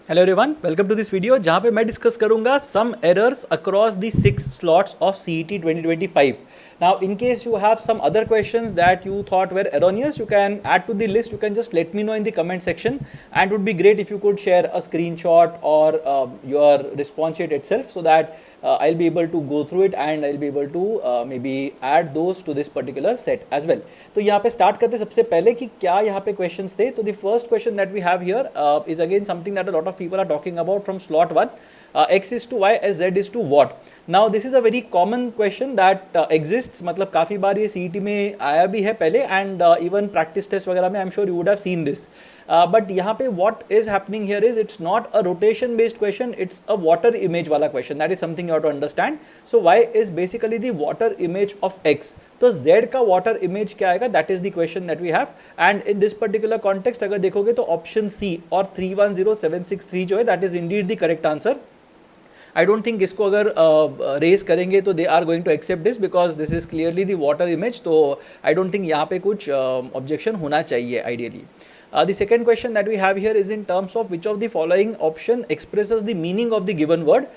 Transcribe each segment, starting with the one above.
Hello everyone, welcome to this video जहां पे मैं डिस्कस करूंगा some errors across the 6 slots of CET 2025. Now, in case you have some other questions that you thought were erroneous, you can add to the list. You can just let me know in the comment section, and it would be great if you could share a screenshot or your response sheet itself, so that I'll be able to go through it and I'll be able to maybe add those to this particular set as well. तो यहाँ पे start करते सबसे पहले कि क्या यहाँ पे क्वेश्चंस थे. तो the first question that we have here is again something that a lot of people are talking about from slot one. X is to y as z is to what. Now this is a very common question that exists. मतलब काफ़ी बार ये CET में आया भी है पहले, and even practice test वगैरह में I'm sure you would have seen this. But यहाँ पे what is happening here is it's not a rotation based question, it's a water image वाला question. That is something you have to understand. So y is basically the water image of x. तो z का water image क्या आएगा, that is the question that we have. And in this particular context अगर देखोगे तो option C और 310763 जो है that is indeed the correct answer. I don't think इसको अगर रेस करेंगे तो they are going to accept this, because this is clearly the water image. तो आई डोंट थिंक यहाँ पे कुछ ऑब्जेक्शन होना चाहिए ideally. The second question that we have here is in terms of which of the following option expresses the meaning of the given word.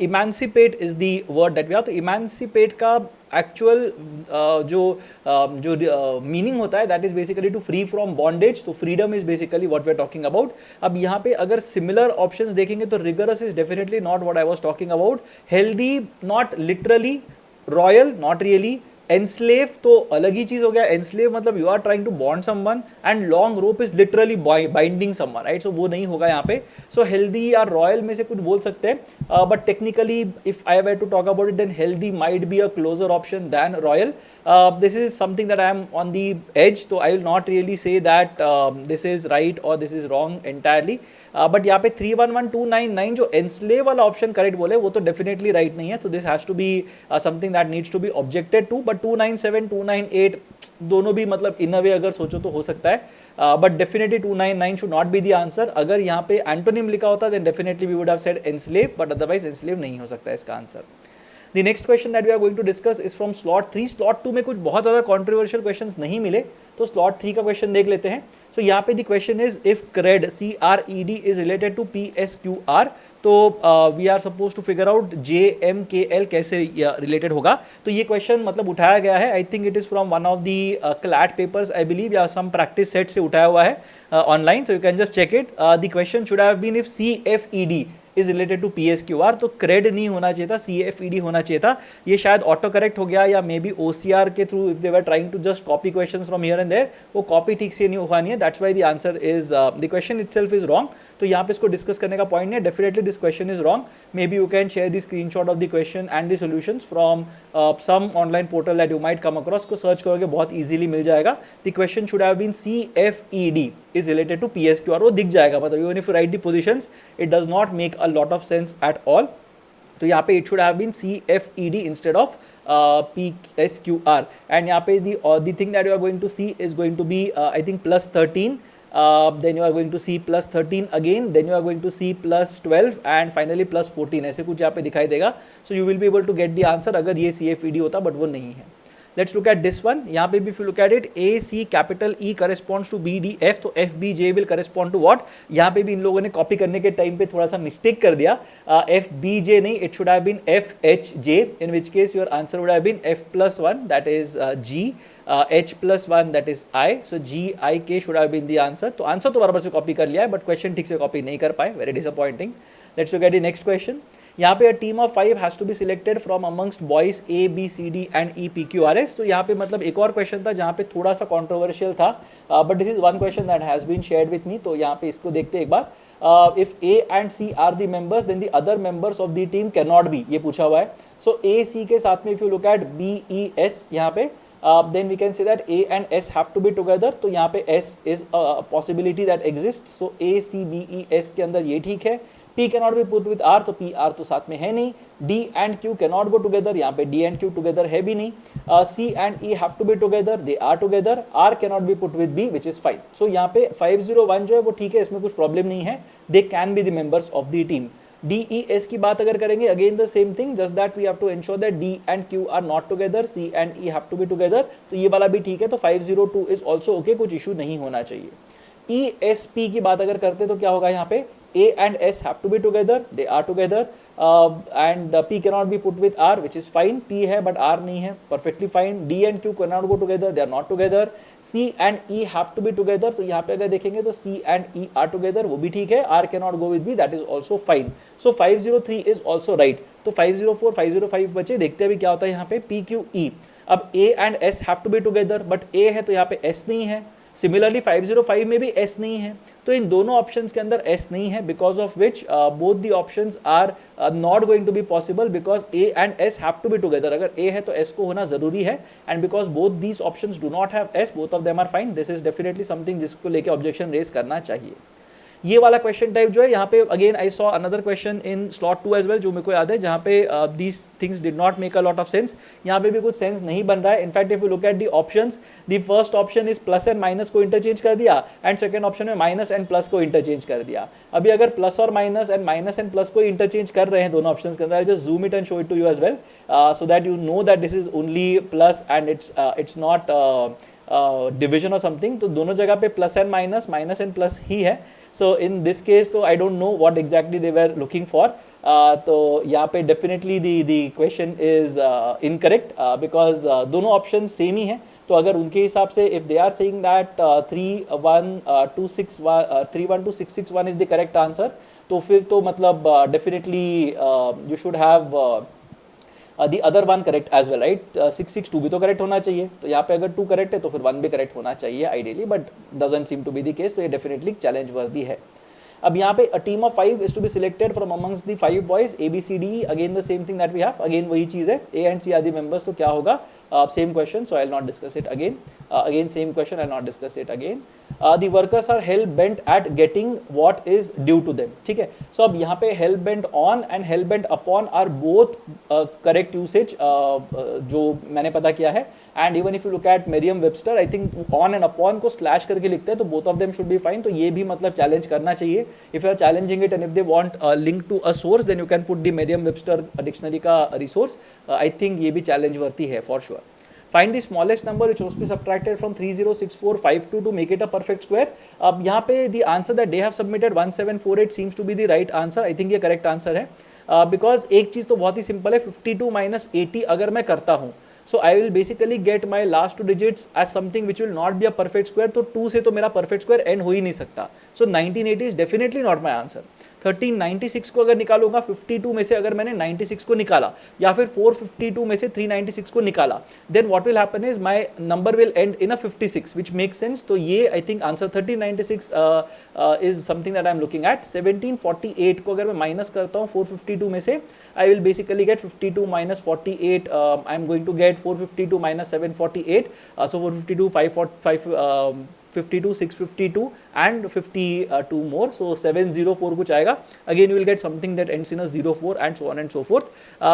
Emancipate is the word that we have. तो emancipate का actual जो meaning होता है that is basically to free from bondage. तो freedom is basically what we are talking about. अब यहाँ पे अगर सिमिलर ऑप्शंस देखेंगे तो rigorous is definitely not what I was talking about. Healthy not literally. Royal not really. Enslave तो अलग ही चीज हो गया. एनस्लेव मतलब you are trying to bond someone, and long rope is literally binding someone, right. सो वो नहीं होगा यहाँ पे. सो हेल्दी या रॉयल में से कुछ बोल सकते हैं, but technically if I have to talk about it then healthy might be a closer option than royal. This is something that I am on the edge, तो I will not really say that this is right और this is wrong entirely. But यहाँ पे 311299 जो enslave वाला option correct बोले वो तो definitely right नहीं है. तो this has to be something that needs to be objected to. But 297 298 दोनों भी मतलब इन अ वे अगर सोचो तो हो सकता है, but definitely 299 should not be the answer. अगर यहाँ पे एंटोनिम लिखा होता then definitely we would have said enslave, but otherwise enslave नहीं हो सकता है इसका आंसर. The next question that we are going to discuss is from slot 3. slot 2 में कुछ बहुत ज़्यादा controversial questions नहीं मिले, तो slot 3 का question देख लेते हैं. So यहाँ पे the question is if CRED CRED is related to PSQR, तो we are supposed to figure out JMKL कैसे related होगा. तो ये question मतलब उठाया गया है. I think it is from one of the CLAT papers I believe, या some practice set से उठाया हुआ है online, so you can just check it. The question should have been if CFED is related to PSQR. तो क्रेड नहीं होना चाहिए था, CFED होना चाहिए था. ये शायद ऑटो करेक्ट हो गया या मे बी OCR के through if they were trying to just copy questions from here and there, वो कॉपी ठीक से नहीं हुआ नहीं है. That's why the answer is the question itself is wrong. तो यहाँ पे इसको डिस्कस करने का पॉइंट नहीं है. Definitely this question is wrong. Maybe you can share the screenshot of the question and the solutions from some online portal that you might come across. को search करोगे बहुत इजीली मिल जाएगा. The question should have been CFED is related to PSQR. वो दिख जाएगा, मतलब even if you write the positions it does not make a lot of sense at all. तो यहाँ पे it should have been CFED instead of PSQR. एंड यहाँ पे the thing that you are going to see is going to be I think +13. Then you are going to see +13 again, then you are going to see +12 and finally +14. ऐसे कुछ यहाँ पे दिखाई देगा. So you will be able to get the answer अगर ये CFED होता, but वो नहीं है. Let's look at this one. यहाँ पे भी if you look at it, A C capital E corresponds to B D F, तो F B J will correspond to what? यहाँ पे भी इन लोगों ने कॉपी करने के टाइम पे थोड़ा सा मिस्टेक कर दिया. F B J नहीं, it should have been F H J, in which case your answer would have been F+1, that is G, H+1 that is I. So G I K should have been the answer. तो answer तो बराबर से copy कर लिया है, but question ठीक से copy नहीं कर पाए. Very disappointing. Let's look at the next question. यहाँ पे a team of 5 has to be selected from amongst boys A B C D and E P Q R S. तो यहाँ पे मतलब एक और क्वेश्चन था जहाँ पे थोड़ा सा controversial था, but this is one question that has been shared with me. तो यहाँ पे इसको देखते हैं एक बार. If A and C are the members then the other members of the team cannot be, ये पूछा हुआ है. सो A C के साथ में if you look at B E S यहाँ पे, then we can say that A and S have to be together. तो यहाँ पे S is a possibility that exists. So A C B E S के अंदर ये ठीक है. P cannot be put with R, तो P R तो साथ में है नहीं. D and Q cannot go together, यहाँ पे D and Q together है भी नहीं. C and E have to be together, they are together. R cannot be put with B, which is fine. So यहाँ पे 501 जो है वो ठीक है, इसमें कुछ प्रॉब्लम नहीं है. They can be the members of the team. D E S की बात अगर करेंगे, again the same thing, just that we have to ensure that D and Q are not together, C and E have to be together. तो ये वाला भी ठीक है. तो 502 is also okay, कुछ इशू नहीं होना चाहिए. ESP की बात अगर करते तो क्या होगा यहाँ पे, A and S have to be together, they are together, and P cannot be put with R, which is fine. P है but R नहीं है, perfectly fine. D and Q cannot go together, they are not together. C and E have to be together, तो यहाँ पे अगर देखेंगे तो C and E are together, वो भी ठीक है. R cannot go with B, that is also fine. So 503 is also right. तो 504, 505 बचे. देखते हैं अभी क्या होता है यहाँ पे. P Q E, अब A and S have to be together, but A है तो यहाँ पे S नहीं है. सिमिलरली 505 में भी S नहीं है, तो इन दोनों ऑप्शंस के अंदर S नहीं है, because of which both the options are not going to be possible, because A and S have to be together. अगर A है तो S को होना जरूरी है, and because both these options do not have S, both of them are fine. This is definitely something जिसको लेके objection raise करना चाहिए. ये वाला क्वेश्चन टाइप जो है यहाँ पे again I saw another question in slot 2 as well, जो मेरे को याद है, जहाँ पे these things did not make a lot of sense. यहाँ पे भी कुछ सेंस नहीं बन रहा है. In fact if you look at the options, the first option is plus and minus को इंटरचेंज कर दिया, एंड सेकंड ऑप्शन में माइनस एंड प्लस को इंटरचेंज कर दिया. अभी अगर प्लस और माइनस एंड प्लस को इंटरचेंज कर रहे हैं दोनों ऑप्शंस के अंदर, I just zoom it and show it to you as well, so that you know that this is only plus and it's not division और समथिंग. तो दोनों जगह पे plus and minus and plus ही है. So in this case, तो I don't know what exactly they were looking for. तो यहाँ पे definitely the question is incorrect, because दोनों options same ही हैं. तो अगर उनके हिसाब से if they are saying that 31261 is the correct answer, तो फिर तो मतलब definitely you should have the other one correct as well, right? 662 भी तो करेक्ट होना चाहिए. तो यहाँ पे अगर 2 करेक्ट है तो फिर 1 भी करेक्ट होना चाहिए ideally, but doesn't seem to be the case. तो ये डेफिनेटली चैलेंज वर्दी है. अब यहाँ पे a team of 5 is to be selected from amongst the 5 boys A B C D E, again the same thing that we have, again वही चीज़ है. A and C are the members, तो क्या होगा? Same question, so I'll not discuss it again. Again same question, I'll not discuss it again. The workers are hell bent at getting what is due to them. ठीक है. So अब यहाँ पे hell bent on and hell bent upon are both correct usage, जो मैंने पता किया है. And even if you look at Merriam-Webster, I think on and upon को slash करके लिखते हैं, तो both of them should be fine. तो ये भी मतलब challenge करना चाहिए. If you are challenging it and if they want a link to a source, then you can put the Merriam-Webster dictionary का resource. I think ये भी challenge वर्ती है for sure. Find the smallest number which must be subtracted from 306452 to make it a perfect square. अब यहाँ पे the answer that they have submitted 1748 seems to be the right answer. I think ये correct answer है, because एक चीज़ तो बहुत ही simple है. 52 minus 80 अगर मैं करता हूँ, so I will basically get my last 2 digits as something which will not be a perfect square. तो 2 से तो मेरा perfect square end हो ही नहीं सकता. So 1980 is definitely not my answer. 1396 को अगर निकालूंगा, 52 में से अगर मैंने 96 को निकाला, या फिर 452 में से 396 को निकाला, then what will happen is my number will end in a 56, which makes sense. तो ये I think answer 1396 is something that I am looking at. 1748 को अगर मैं माइनस करता हूँ 452 में से, I will basically get 52 minus 48. I am going to get 452 minus 748. So 452, 545. 52, 652 and 52 more, so 704 कुछ आएगा. Again you will get something that ends in a 04 and so on and so forth.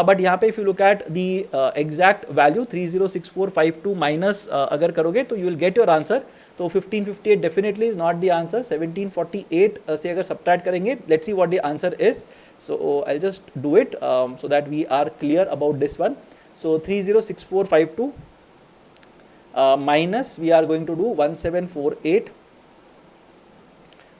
But यहाँ पे if you look at the exact value 306452 minus अगर करोगे तो you will get your answer. तो 1558 definitely is not the answer. 1748 से अगर subtract करेंगे, let's see what the answer is. So I'll just do it so that we are clear about this one. So 306452 minus we are going to do 1748.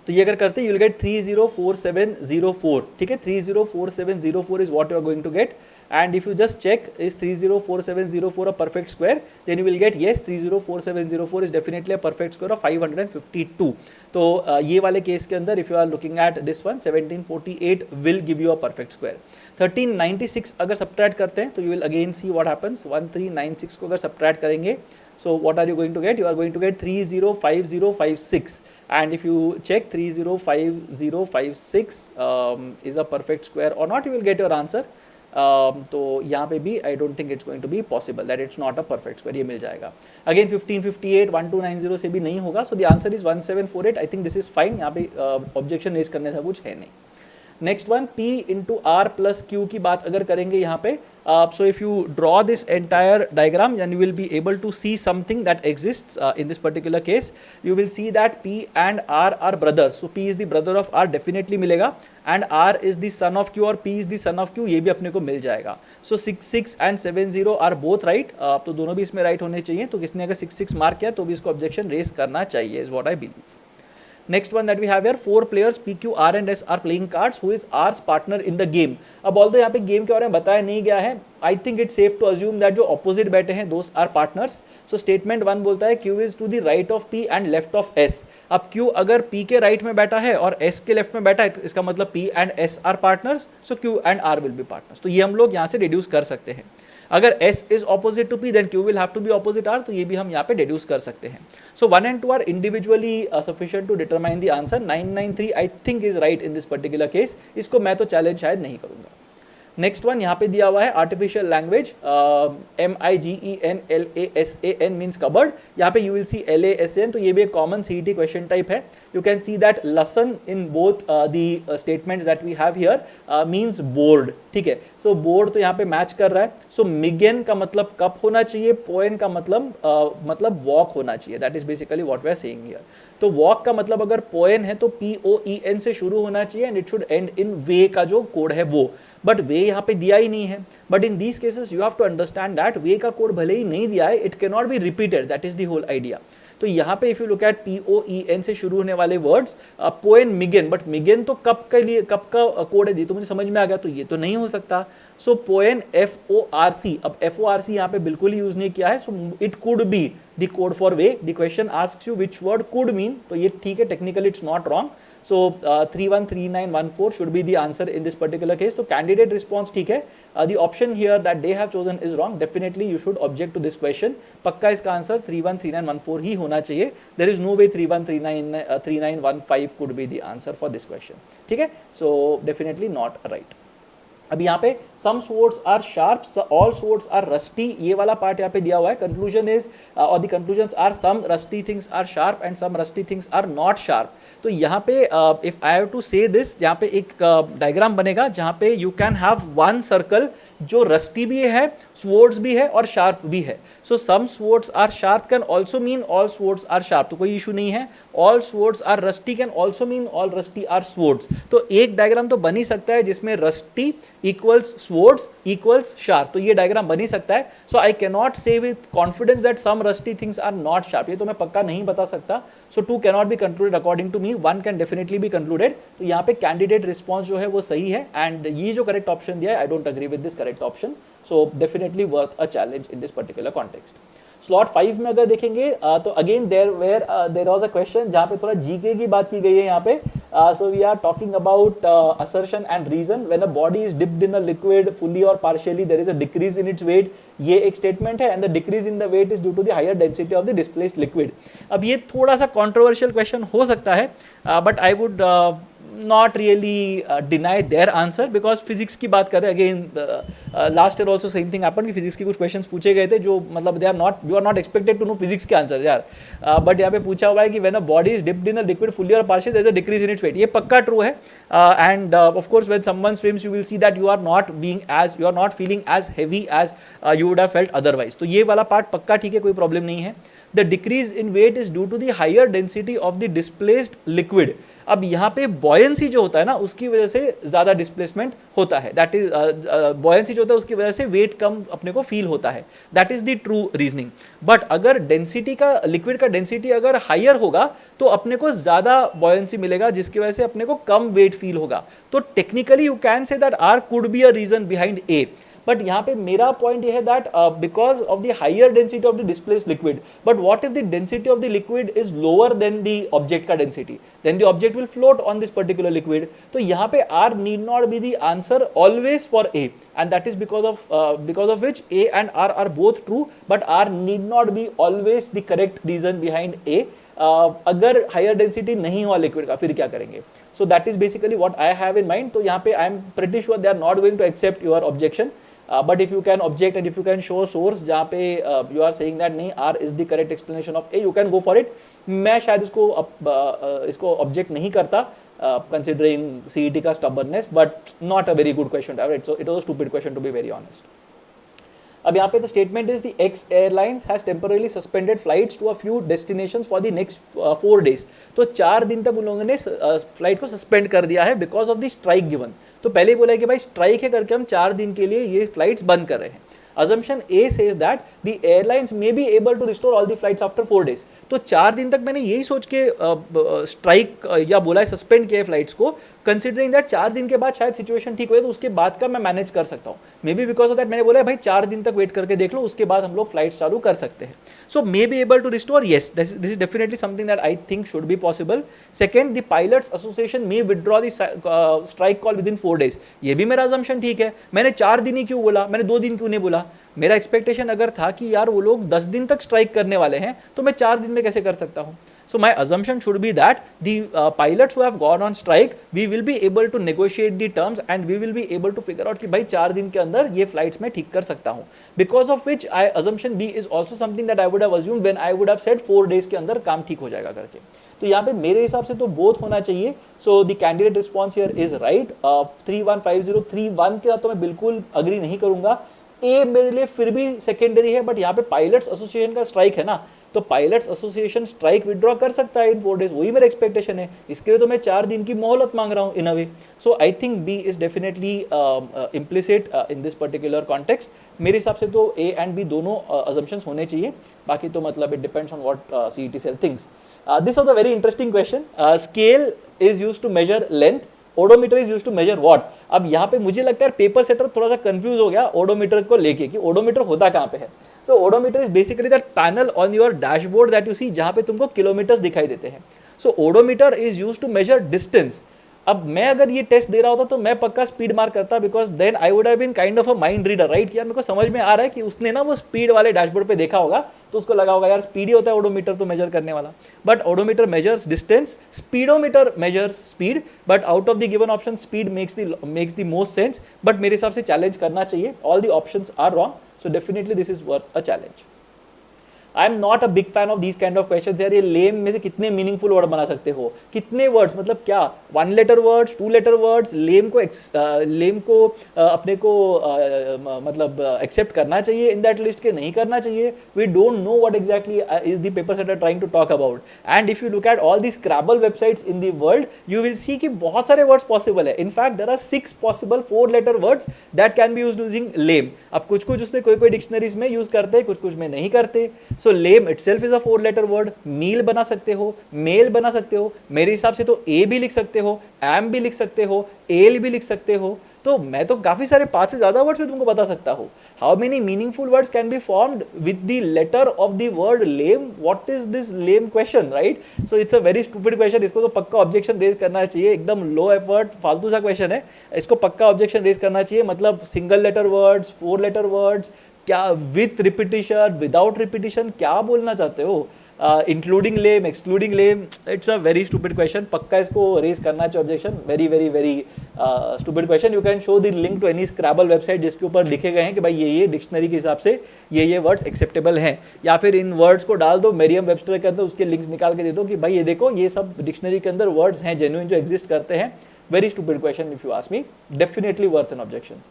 तो ये अगर करते हैं you will get 304704. ठीक है, 304704 is what you are going to get. And if you just check is 304704 a perfect square, then you will get yes, 304704 is definitely a perfect square of 552. तो ये वाले केस के अंदर if you are looking at this one 1748 will give you a perfect square. 1396 अगर subtract करते हैं तो you will again see what happens. 1396 को अगर subtract करेंगे, so what are you going to get? You are going to get 305056. And if you check 305056 is a perfect square or not, you will get your answer. तो यहाँ पे भी I don't think it's going to be possible that it's not a perfect square. ये मिल जाएगा. Again 1558 1290 से भी नहीं होगा. So the answer is 1748. I think this is fine. यहाँ पे objection raise करने से कुछ है नहीं. Next one P into R plus Q की बात अगर करेंगे यहाँ पे, so if you draw this entire diagram then you will be able to see something that exists in this particular case. You will see that P and R are brothers. So P is the brother of R definitely मिलेगा, and R is the son of Q और P is the son of Q, ये भी अपने को मिल जाएगा. सो 66 and 70 are both right. तो दोनों भी इसमें राइट होने चाहिए. तो किसने अगर 66 मार्क किया तो भी इसको ऑब्जेक्शन रेज करना चाहिए, is what I believe. Next one that we have here, 4 players P, Q, R and S are playing cards. Who is R's partner in the game? अब ऑल्दो यहाँ पे गेम के बारे में बताया नहीं गया है, I think it's safe to assume that जो ऑपोजिट बैठे हैं those are partners. So statement 1 बोलता है Q is to the right of P and left of S. अब Q अगर P के राइट में बैठा है और S के लेफ्ट में बैठा है, इसका मतलब P and S are partners, so Q and R will be partners. तो ये हम लोग यहाँ से डिड्यूस कर सकते हैं. अगर S is opposite to P then Q will have to be opposite R, तो ये भी हम यहाँ पे डिड्यूस कर सकते हैं. So 1 and 2 are individually sufficient to determine the answer. 993 I think is right in this particular case. इसको मैं तो चैलेंज शायद नहीं करूंगा. नेक्स्ट वन यहाँ पे दिया हुआ है artificial language, MIGENLASAN means cupboard. यहाँ पे यू विल सी LASAN, तो ये भी एक कॉमन CET क्वेश्चन टाइप है. You can see that lesson in both the statements that we have here means board. ठीक है, सो बोर्ड तो यहाँ पे मैच कर रहा है. सो मिगेन का मतलब कप होना चाहिए, पोएन का मतलब वॉक होना चाहिए. That is basically what we are saying here. तो वॉक का मतलब अगर पोएन है तो POEN से शुरू होना चाहिए and it should end in way का जो कोड है वो. बट वे यहाँ पे दिया ही नहीं है. But in these cases you have to understand that way का कोड भले ही नहीं दिया है, it can not be repeated. That is the whole idea. तो यहाँ पे if you look at POEN से शुरू होने वाले वर्ड्स, पोएन मिगेन, बट मिगेन तो कप के लिए कप का कोड है, तो मुझे समझ में आ गया, तो ये तो नहीं हो सकता. सो पोएन FORC, अब FORC यहाँ पे बिल्कुल ही यूज नहीं किया है. So it could be the code for way. The question asks you which word could mean, तो ये ठीक है, technically it's not wrong. So 313914 should be the answer in this particular case. So candidate response ठीक है. The option here that they have chosen is wrong. Definitely you should object to this question. पक्का इसका answer 313914 ही होना चाहिए. There is no way 313915 could be the answer for this question. ठीक है, so definitely not right. अब यहाँ पे some swords are sharp, all swords are rusty, ये वाला पार्ट यहाँ पे दिया हुआ है. conclusion is or the conclusions are some rusty things are sharp and some rusty things are not sharp. तो यहाँ पे if I have to say this, यहाँ पे एक डायग्राम बनेगा जहाँ पे you can have one circle जो रस्टी भी है, स्वर्ड्स भी है और शार्प भी है. So some swords are sharp can also mean all swords are sharp, तो कोई इशू नहीं है. All swords are rusty can also mean all rusty are swords. तो एक डायग्राम तो बन ही सकता है जिसमें rusty equals swords equals sharp, तो ये डायग्राम बन ही सकता है. So I can not say with confidence that some rusty things are not sharp, ये तो मैं पक्का नहीं बता सकता. So 2 can not be concluded according to me, 1 can definitely be concluded. तो यहाँ पे कैंडिडेट रिस्पॉन्स जो है वो सही है एंड ये जो करेक्ट ऑप्शन दिया है, I don't agree with this correct option. So definitely worth a challenge in this particular context. Slot 5 में अगर देखेंगे तो again there was a question जहाँ पे थोड़ा GK की बात की गई है यहाँ पे. So we are talking about assertion and reason. When a body is dipped in a liquid fully or partially, there is a decrease in its weight. ये एक स्टेटमेंट है and the decrease in the weight is due to the higher density of the displaced liquid. अब ये थोड़ा सा controversial question हो सकता है, but I would not really deny their answer because physics की बात करें again last year also same thing happened कि physics की कुछ questions पूछे गए थे जो मतलब you are not expected to know physics के answers यार, but यहाँ पे पूछा हुआ है कि when a body is dipped in a liquid fully or partially there is a decrease in its weight. ये पक्का true है and of course when someone swims you will see that you are not feeling as heavy as you would have felt otherwise. तो ये वाला part पक्का ठीक है, कोई problem नहीं है. The decrease in weight is due to the higher density of the displaced liquid. अब यहाँ पे बॉयंसी जो होता है ना उसकी वजह से ज़्यादा डिस्प्लेसमेंट होता है. दैट इज बॉयंसी जो होता है उसकी वजह से वेट कम अपने को फील होता है. That is the true reasoning. But अगर डेंसिटी का लिक्विड का डेंसिटी अगर हायर होगा तो अपने को ज़्यादा बॉयंसी मिलेगा जिसकी वजह से अपने को कम वेट फील होगा. तो technically you can say that R could be a reason behind A. But यहाँ पे मेरा पॉइंट ये है that because of the higher density of the displaced liquid, but what if the density of the liquid is lower than the object का density, then the object will float on this particular liquid. तो यहाँ पे R need not be the answer always for A and that is because of which A and R both true but R need not be always the correct reason behind A. अगर higher density नहीं हुआ liquid का फिर क्या करेंगे? So that is basically what I have in mind. तो यहाँ पे I am pretty sure they are not going to accept your objection. But if you can object and if you can show source जहाँ पे you are saying that नहीं R is the correct explanation of A, you can go for it. मैं शायद इसको object नहीं करता considering CET का stubbornness, but not a very good question to have, right? So it was a stupid question to be very honest. अब यहाँ पे the statement is the X Airlines has temporarily suspended flights to a few destinations for the next 4 days. तो 4 दिन तक उन लोगों ने flight को सस्पेंड कर दिया है because of the strike given. तो पहले बोला है कि भाई स्ट्राइक है करके हम 4 दिन के लिए ये फ्लाइट्स बंद कर रहे हैं. assumption A says that the airlines may be able to restore all the flights after 4 days. तो 4 दिन तक मैंने यही सोच के स्ट्राइक या बोला है सस्पेंड किया है फ्लाइट्स को, कंसिडरिंग दैट 4 दिन के बाद शायद सिचुएशन ठीक हो तो उसके बाद का मैं मैनेज कर सकता हूँ. May be because of that मैंने बोला है भाई 4 दिन तक वेट करके देख लो, उसके बाद हम लोग फ्लाइट्स चालू कर सकते हैं. So may be able to restore, yes this is definitely something that I think should be possible. Second, the pilots association may withdraw the strike call within 4 days. ये भी मेरा assumption ठीक है. मैंने 4 दिन ही क्यों बोला, मैंने 2 दिन क्यों नहीं बोला? मेरा एक्सपेक्टेशन अगर था कि यार वो लोग 10 दिन तक स्ट्राइक करने वाले हैं तो मैं 4 दिन में कैसे कर सकता हूं? So my assumption should be that the pilots who have gone on strike, we will be able to negotiate the terms and we will be able to figure out कि भाई 4 दिन के अंदर ये flights मैं ठीक कर सकता हूँ. Because of which assumption B is also something that I would have assumed when I would have said 4 days के अंदर काम ठीक हो जाएगा करके. तो यहाँ पे मेरे हिसाब से तो बोथ होना चाहिए. So the candidate response here is right. 315031 के साथ तो मैं बिल्कुल अग्री नहीं करूंगा. ए मेरे लिए फिर भी सेकेंडरी है, बट यहाँ पे पायलट्स एसोसिएशन का स्ट्राइक है ना, तो पायलट्स एसोसिएशन स्ट्राइक विड्रॉ कर सकता है इन 4 days, वही मेरा एक्सपेक्टेशन है. इसके लिए तो मैं 4 दिन की मोहलत मांग रहा हूँ in a way. So I think B is definitely implicit in this particular context. मेरे हिसाब से तो ए एंड बी दोनों अजम्पशंस होने चाहिए. बाकी तो मतलब it depends on what CET cell thinks. This was a very interesting question. Scale is used to measure length. Odometer is used to measure what. अब यहाँ पे मुझे लगता है पेपर सेटर थोड़ा सा कंफ्यूज हो गया ओडोमीटर को लेके कि ओडोमीटर होता कहाँ पे है. So odometer is basically that panel on your dashboard that you see, जहाँ पे तुमको किलोमीटर्स दिखाई देते हैं. So odometer is used to measure distance. अब मैं अगर ये टेस्ट दे रहा होता तो मैं पक्का स्पीड मार्क करता, because then I would have been kind of a mind reader, right. यार मेरे को समझ में आ रहा है कि उसने ना वो स्पीड वाले डैशबोर्ड पे देखा होगा तो उसको लगा होगा यार स्पीड ही होता है ओडोमीटर तो मेजर करने वाला. But odometer measures distance, speedometer measures speed, but out of the given option speed makes the most sense. But मेरे हिसाब से चैलेंज करना चाहिए. All the options are wrong, so definitely this is worth a challenge. I am not a big fan of these kind of question. यार ये लेम में से कितने मीनिंगफुल वर्ड बना सकते हो, कितने वर्ड्स, मतलब क्या 1 letter वर्ड्स, 2 letter वर्ड्स. लेम को अपने को मतलब एक्सेप्ट करना चाहिए इन दैट लिस्ट के, नहीं करना चाहिए. We don't know what exactly is the paper setter trying to talk about. And if you look at all the Scrabble websites in the world you will see कि बहुत सारे words possible है. In fact there are 6 possible 4 letter words that can be used using lame. अब कुछ उसमें कोई dictionaries में use करते हैं, कुछ में नहीं करते. So lame itself is a 4 letter word. Meal बना सकते हो, मेल बना सकते हो. मेरे हिसाब से तो ए भी लिख सकते हो, एम भी लिख सकते हो, एल भी लिख सकते हो. तो मैं तो काफी सारे 5 से ज्यादा वर्ड्स में तुमको बता सकता हूँ. How many meaningful words can be formed with the letter of the word lame? What is this lame question, right? So it's a very stupid question. इसको तो पक्का ऑब्जेक्शन रेज करना चाहिए. एकदम लो एफर्ट फालतू सा क्वेश्चन है, इसको पक्का ऑब्जेक्शन रेज करना चाहिए. मतलब single letter words, 4 letter words, क्या विथ रिपीटिशन, विदाउट रिपीटिशन, क्या बोलना चाहते हो? Including lame, excluding lame, it's a very stupid question. पक्का इसको रेज करना चाहिए objection. Very very very stupid question. You can show the link to any Scrabble website जिसके ऊपर लिखे गए हैं कि भाई ये डिक्शनरी के हिसाब से ये वर्ड्स एक्सेप्टेबल हैं, या फिर इन वर्ड्स को डाल दो मेरियम वेबस्टर के अंदर, उसके लिंक्स निकाल के दे दो कि भाई ये देखो ये सब डिक्शनरी के अंदर वर्ड्स हैं जेन्युइन जो एग्जिस्ट करते हैं. Very stupid question if you ask me. Definitely worth an objection.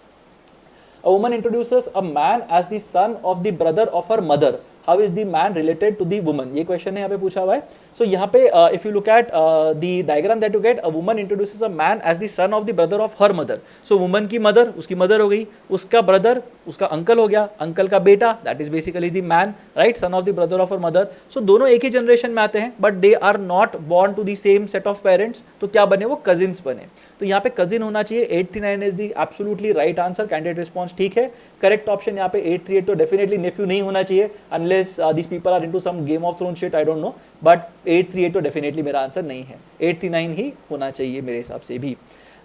A woman introduces a man as the son of the brother of her mother. How is the man related to the woman? ये question है यहाँ पे पूछा हुआ है. So यहाँ पे if you look at the diagram that you get, a woman introduces a man as the son of the brother of her mother. So woman की मदर, उसकी मदर हो गई, उसका ब्रदर, उसका अंकल हो गया, अंकल का बेटा, that is basically the man, right, son of the brother of her mother. So दोनों एक ही जनरेशन में आते हैं but they are not born to the same set of parents. तो क्या बने वो? कजिन्स बने. तो यहाँ पे कजिन होना चाहिए. 839 is the absolutely right answer. Candidate response ठीक है. करेक्ट ऑप्शन यहाँ पे 838. तो डेफिनेटली नेफ्यू नहीं होना चाहिए unless this people are into some game of throne shit, I don't know. But 838 तो डेफिनेटली मेरा आंसर नहीं है. 839 ही होना चाहिए मेरे हिसाब से भी.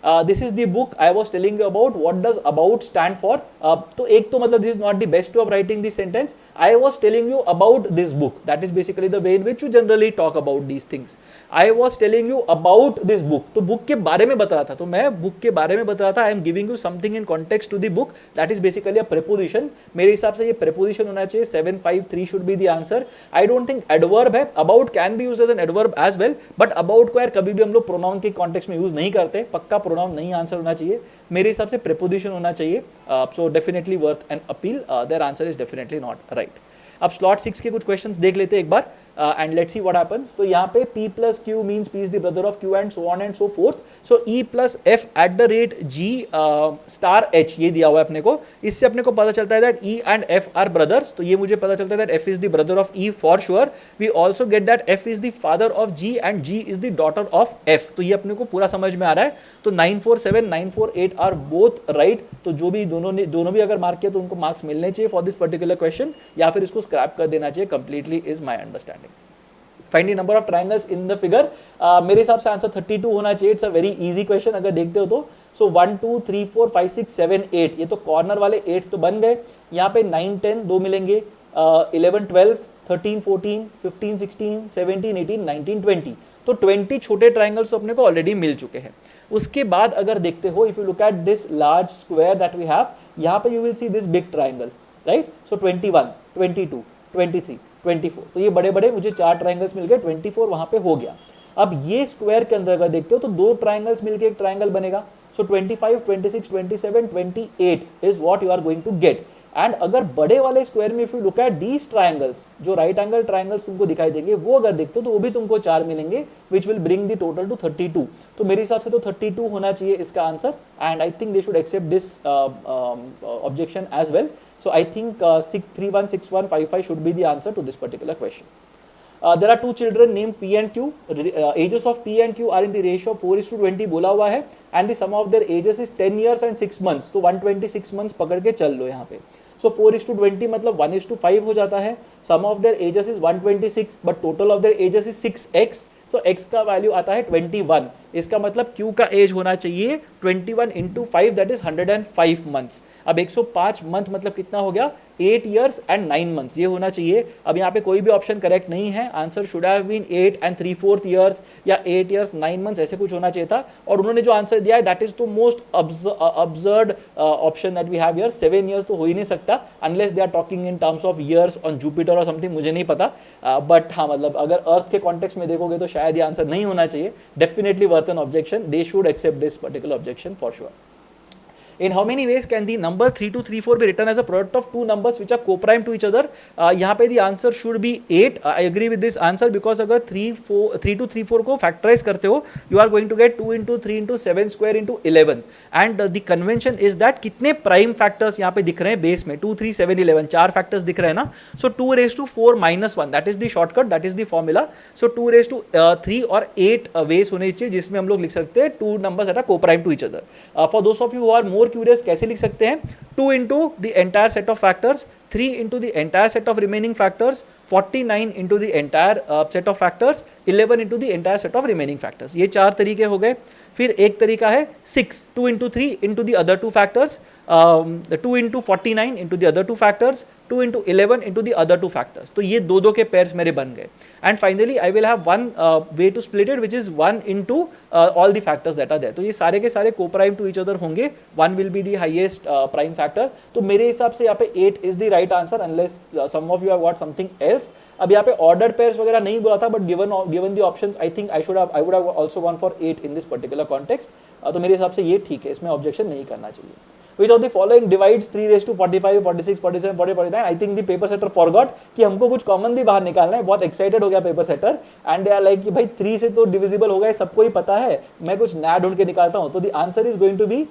This is the book I was telling you about. What does about stand for? तो एक तो मतलब this is not the best way of writing this sentence. I was telling you about this book. That is basically the way in which you generally talk about these things. I was telling you about this book. तो book के बारे में बता रहा था, तो मैं book के बारे में बता रहा था. I am giving you something in context to the book. That is basically a preposition. मेरे हिसाब से ये प्रेपोजिशन होना चाहिए. 753 should be the answer. I don't think adverb है. About can be used as an adverb as well, but about को यार कभी भी हम लोग प्रोनाउन के कॉन्टेक्स्ट में यूज नहीं करते. पक्का प्रोनाउन नहीं आंसर होना चाहिए. मेरे हिसाब से प्रेपोजिशन होना चाहिए. So definitely worth an appeal. Their answer is definitely not right. अब स्लॉट 6 के कुछ क्वेश्चंस देख लेते हैं एक बार. and let's see what happens. So यहाँ पे p plus q means p is the brother of q and so on and so forth. So e plus f at the rate g star h ये दिया हुआ है अपने को, इससे अपने को पता चलता है that e and f are brothers. तो ये मुझे पता चलता है that f is the brother of e for sure. We also get that f is the father of g and g is the daughter of f. तो ये अपने को पूरा समझ में आ रहा है. तो 947 948 are both right. तो जो भी दोनों भी अगर मार्क किया तो उनको मार्क्स मिलने चाहिए फॉर दिस पर्टिकुलर क्वेश्चन, या फिर इसको स्क्रैप कर देना चाहिए completely, is my understanding. Find the number of triangles in the figure. मेरे हिसाब से आंसर 32 होना चाहिए. It's a very easy question अगर देखते हो तो. सो 1 2 3 4 5 6 7 8 ये तो कॉर्नर वाले 8 तो बन गए. यहाँ पे 9 10 दो मिलेंगे, 11 12 13 14 15 16 17 18 19 20. तो 20 छोटे ट्राइंगल्स तो अपने को ऑलरेडी मिल चुके हैं. उसके बाद अगर देखते हो, if you look at this large square that we have, यहाँ पे you will see this big triangle, right. So 21 22 23 24, तो ये बड़े बड़े मुझे 4 ट्राइंगल्स मिल गए, 24 वहां पे हो गया. अब ये स्क्वायर के अंदर अगर देखते हो तो 2 ट्राइंगल्स मिलके एक ट्राइंगल बनेगा. So 25 26 27 28 is what you are going to get. And अगर बड़े वाले स्क्वायर में if you look at these triangles, जो राइट एंगल ट्राइंगल्स तुमको दिखाई देंगे, वो अगर देखते हो तो वो भी तुमको 4 मिलेंगे, which will bring the total two 32. तो मेरे हिसाब से तो 32 होना चाहिए इसका answer. And I think they should accept this objection as well. So I think 631 61 55 should be the answer to this particular question. There are 2 children named P and Q. Ages of P and Q are in the ratio of 4:20 बोला हुआ है, and the sum of their ages is 10 years and 6 months. तो 126 months पकड़ के चल लो यहाँ पे. So 4:20 मतलब 1:5 हो जाता है. Sum of their ages is 126, but total of their ages is 6x. So x का वैल्यू आता है 21. इसका मतलब q का एज होना चाहिए 21 into 5, that is 105 months. अब 105 मंथ मतलब कितना हो गया, 8 years and 9 months ये होना चाहिए. अब यहाँ पे कोई भी ऑप्शन करेक्ट नहीं है. Answer should have been 8 and 3/4 years या 8 years 9 months ऐसे कुछ होना चाहिए था. और उन्होंने जो आंसर दिया है that is the most absurd option that we have here. 7 years तो हो ही नहीं सकता unless they are talking in terms of years on Jupiter और समथिंग, मुझे नहीं पता. बट हाँ, मतलब अगर अर्थ के कॉन्टेक्स्ट में देखोगे तो शायद ये आंसर नहीं होना चाहिए. Definitely worth an objection. They should accept this particular objection for sure. In how many ways can the number 3234 be written as a product of 2 numbers which are co-prime to each other? यहाँ पे the answer should be 8. I agree with this answer because अगर 3234 को factorize करते हो, you are going to get 2 into 3 into 7 square into 11. And the convention is that कितने prime factors यहाँ पे दिख रहे हैं base में, 2 3 7 11 4 factors दिख रहे हैं ना. So 2 raised to 4 minus 1, that is the shortcut, that is the formula. So 2 raised to 3 और 8 ways होने चाहिए जिसमें हम लोग लिख सकते हैं 2 numbers that are co-prime to each other. For those of you who are more curious, कैसे लिख सकते हैं, 2 into the entire set of factors, 3 into the entire set of remaining factors, 49 into the entire set of factors, 11 into the entire set of remaining factors. ये 4 तरीके हो गए. फिर एक तरीका है 6, 2 into 3 into the other 2 factors, 2 into 49 into the other 2 factors, 2 into 11 into the other 2 factors. तो ये दो के पेयर्स मेरे बन गए. And finally I will have one way to split it, which is 1 into all the factors that are there. तो ये सारे के सारे co-prime to each other होंगे. 1 will be the highest prime factor. तो मेरे हिसाब से यहाँ पे 8 is the right answer unless some of you have got something else. अब यहाँ पे ऑर्डर पेयर्स वगैरह नहीं बोला था, but given the options I think I would have also gone for 8 in this particular context. तो मेरे हिसाब से ये ठीक है, इसमें ऑब्जेक्शन नहीं करना चाहिए. Which of the following divides 3 raised to 45 46 47 40 49? I think the paper shutter forgot कि हमको कुछ कॉमन भी बाहर निकालना है. बहुत एक्साइटेड हो गया paper setter and they are like कि भाई 3 से तो डिविजिबल होगा, ये सबको ही पता है, मैं कुछ नया ढूंढ के निकालता हूं. तो the answer is going to be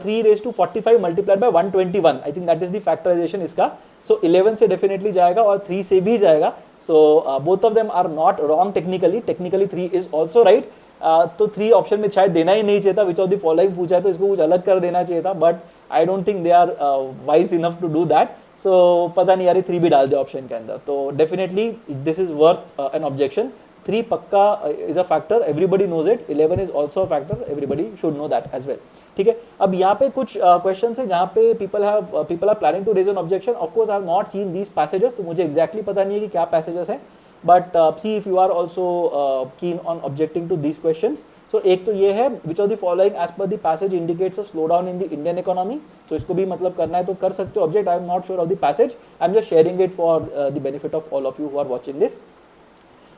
3 raised to 45 multiplied by 121. I think that is the factorization इसका. सो 11 से डेफिनेटली जाएगा और 3 से भी जाएगा. So both of them are not wrong technically. 3 is also right. तो 3 ऑप्शन में शायद देना ही नहीं चाहिए था. विच ऑफ द फॉलोइंग पूछा है तो इसको कुछ अलग कर देना चाहिए था, but I don't think they are wise enough to do that. So पता नहीं यार, 3 भी डाल दे ऑप्शन के अंदर. तो definitely this is worth an objection. 3 पक्का is a factor, everybody knows it. 11 is also a factor, everybody should know that as well. ठीक है. अब यहाँ पे कुछ क्वेश्चन है जहाँ पे people are planning to raise an objection. Of course I have not seen these passages, तो मुझे एक्जैक्टली पता नहीं है कि क्या पैसेजेस हैं, but see if you are also keen on objecting to these questions. So एक तो ये है, which of the following as per the passage indicates a slow down in the Indian economy. तो इसको भी मतलब करना है तो कर सकते हो object. I am not sure of the passage, I am just sharing it for the benefit of all of you who are watching this.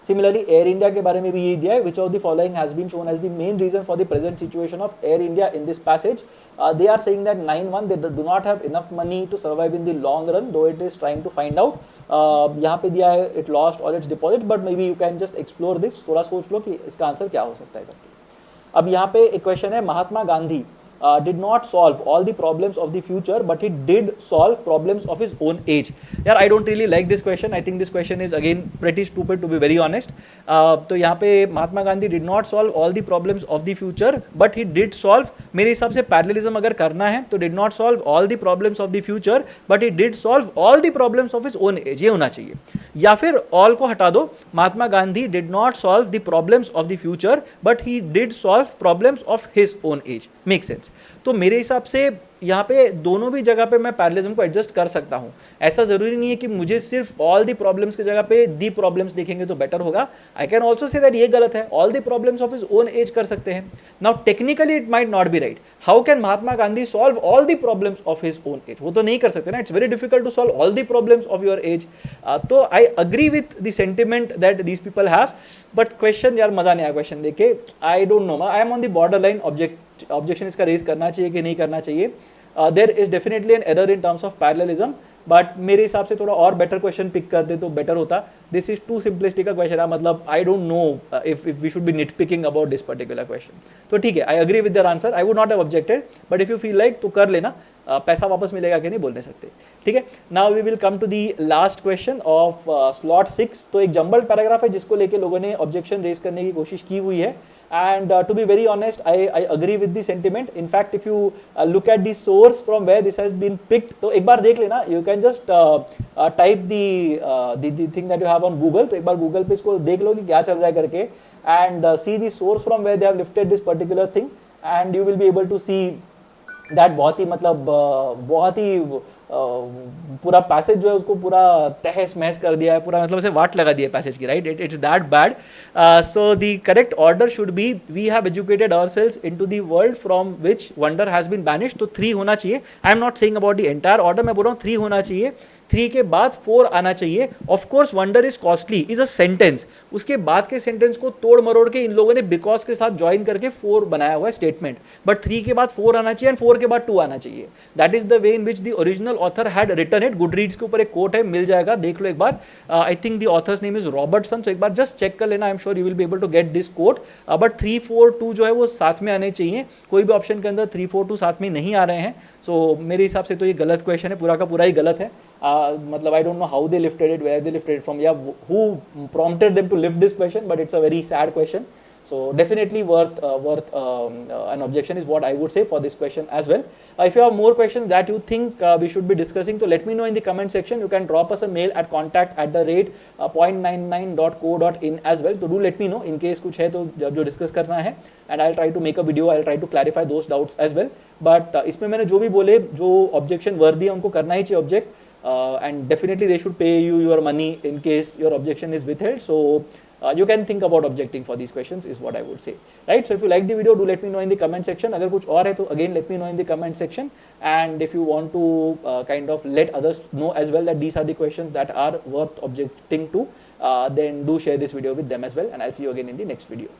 Similarly Air India के बारे में भी यही दिया है, which of the following has been shown as the main reason for the present situation of Air India in this passage. They are saying that 9-1 they do not have enough money to survive in the long run, though it is trying to find out. यहाँ पे दिया है it lost all its deposit, but maybe you can just explore this. थोड़ा सोच लो कि इसका answer क्या हो सकता है करके. अब यहाँ पे एक क्वेश्चन है, Mahatma Gandhi did not solve all the problems of the future, but he did solve problems of his own age. यार I don't really like this question. I think this question is again pretty stupid to be very honest. तो यहाँ पे Mahatma Gandhi did not solve all the problems of the future, but he did solve, मेरे हिसाब से parallelism अगर करना है तो did not solve all the problems of the future, but he did solve all the problems of his own age. ये होना चाहिए. या फिर all को हटा दो, Mahatma Gandhi did not solve the problems of the future, but he did solve problems of his own age. Makes sense. तो मेरे हिसाब से यहाँ पे दोनों भी जगह पे मैं पैरेललिज्म को एडजस्ट कर सकता हूँ. ऐसा जरूरी नहीं है कि मुझे सिर्फ ऑल दी प्रॉब्लम्स की जगह पे दी प्रॉब्लम्स देखेंगे तो बेटर होगा. I can also say that ये गलत है, all the problems of his own age कर सकते हैं. Now technically it might not be right. How can Mahatma Gandhi solve all the problems of his own age? वो तो नहीं कर सकते ना. It's very difficult to solve all the problems of your age. तो I agree with the sentiment that these people have, but question यार मजा नहीं आया क्वेश्चन देख के. I don't know, I am on the border line. Objection इसका raise करना चाहिए कि नहीं करना चाहिए. There is definitely an error in terms of parallelism, but मेरे हिसाब से थोड़ा और बेटर क्वेश्चन पिक कर दे तो बेटर होता. This is too simplistic question है, मतलब I don't know if we should be nit picking about this particular question. तो ठीक है, I agree with their answer. I would not have objected, but if you feel like तो कर लेना. पैसा वापस मिलेगा कि नहीं बोल नहीं सकते. ठीक है, now we will come to the last question of slot 6. तो एक जंबल्ड पैराग्राफ है जिसको लेके लोगों ने ऑब्जेक्शन रेज करने की कोशिश की हुई है. And to be very honest, I agree with the sentiment. In fact, if you look at the source from where this has been picked, तो एक बार देख लेना. You can just type the thing that you have on Google. तो एक बार Google पे इसको देख लो कि क्या चल रहा है करके, and see the source from where they have lifted this particular thing, and you will be able to see that बहुत ही मतलब बहुत ही पूरा पैसेज जो है उसको पूरा तहस महस कर दिया है, पूरा मतलब उसे वाट लगा दिया पैसेज की. Right, it's that bad. So the correct order should be, we have educated ourselves into the world from which wonder has been banished. तो 3 होना चाहिए. I am not saying about the entire order, मैं बोल रहा हूँ 3 होना चाहिए. 3 के बाद 4 आना चाहिए. Of course wonder is costly is a sentence. उसके बाद के सेंटेंस को तोड़ मरोड़ के इन लोगों ने बिकॉज के साथ ज्वाइन करके 4 बनाया हुआ है स्टेटमेंट. बट 3 के बाद 4 आना चाहिए एंड 4 के बाद 2 आना चाहिए. That is the way in which the original author had written it. Goodreads के ऊपर एक कोट है, मिल जाएगा, देख लो एक बार. I think the author's name is Robertson. तो एक बार जस्ट चेक कर लेना. I am sure you will be able to get this quote. But 3, 4, 2 जो है वो साथ में आने चाहिए. कोई भी ऑप्शन के अंदर 3, 4, 2 साथ में नहीं आ रहे हैं. सो मेरे हिसाब से तो ये गलत क्वेश्चन है, पूरा का पूरा ही गलत है. मतलब I don't know how they lifted it, where they lifted it from, yeah, who prompted them to lift this question, but it's a very sad question. So definitely worth an objection is what I would say for this question as well. If you have more questions that you think we should be discussing, so let me know in the comment section. You can drop us a mail at contact@point99.co.in as well. So do let me know in case कुछ है तो जो discuss करना है, and I'll try to make a video. I'll try to clarify those doubts as well. But इसमें मैंने जो भी बोले, जो objection worthy है उनको करना ही चाहिए object. And definitely they should pay you your money in case your objection is withheld. So you can think about objecting for these questions is what I would say. Right, so if you like the video, do let me know in the comment section. अगर कुछ और है तो again let me know in the comment section. And if you want to kind of let others know as well that these are the questions that are worth objecting to, then do share this video with them as well. And I'll see you again in the next video.